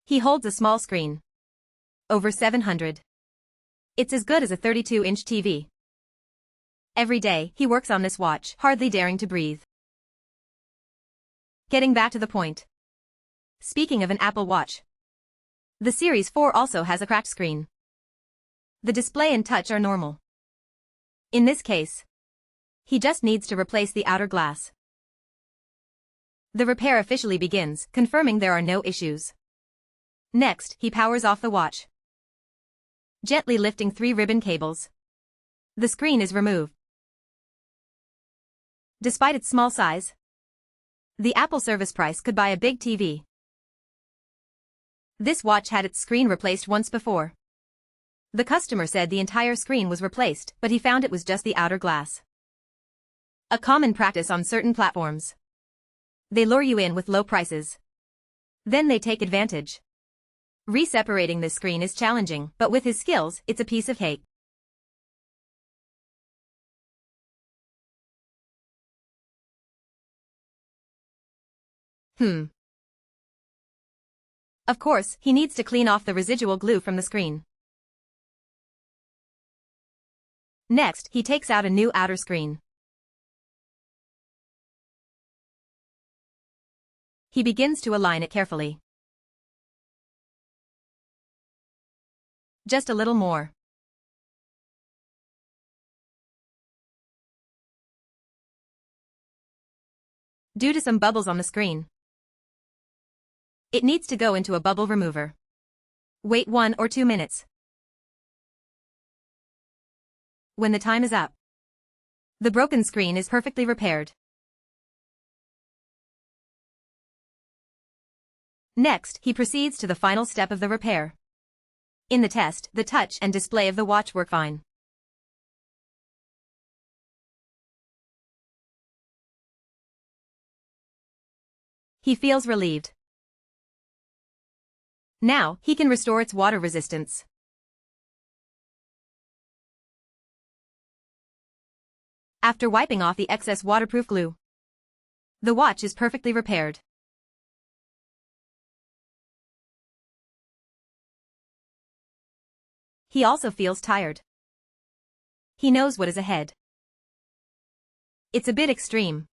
He holds a small screen. Over 700. It's as good as a 32-inch TV. Every day, he works on this watch, hardly daring to breathe. Getting back to the point. Speaking of an Apple Watch, the Series 4 also has a cracked screen. The display and touch are normal. In this case, he just needs to replace the outer glass. The repair officially begins, confirming there are no issues. Next, he powers off the watch. Gently lifting 3 ribbon cables, the screen is removed. Despite its small size, the Apple service price could buy a big TV. This watch had its screen replaced once before. The customer said the entire screen was replaced, but he found it was just the outer glass. A common practice on certain platforms. They lure you in with low prices. Then they take advantage. Re-separating this screen is challenging, but with his skills, it's a piece of cake. Of course, he needs to clean off the residual glue from the screen. Next, he takes out a new outer screen. He begins to align it carefully. Just a little more. Due to some bubbles on the screen, it needs to go into a bubble remover. Wait 1 or 2 minutes. When the time is up, the broken screen is perfectly repaired. Next, he proceeds to the final step of the repair. In the test, the touch and display of the watch work fine. He feels relieved. Now, he can restore its water resistance. After wiping off the excess waterproof glue, the watch is perfectly repaired. He also feels tired. He knows what is ahead. It's a bit extreme,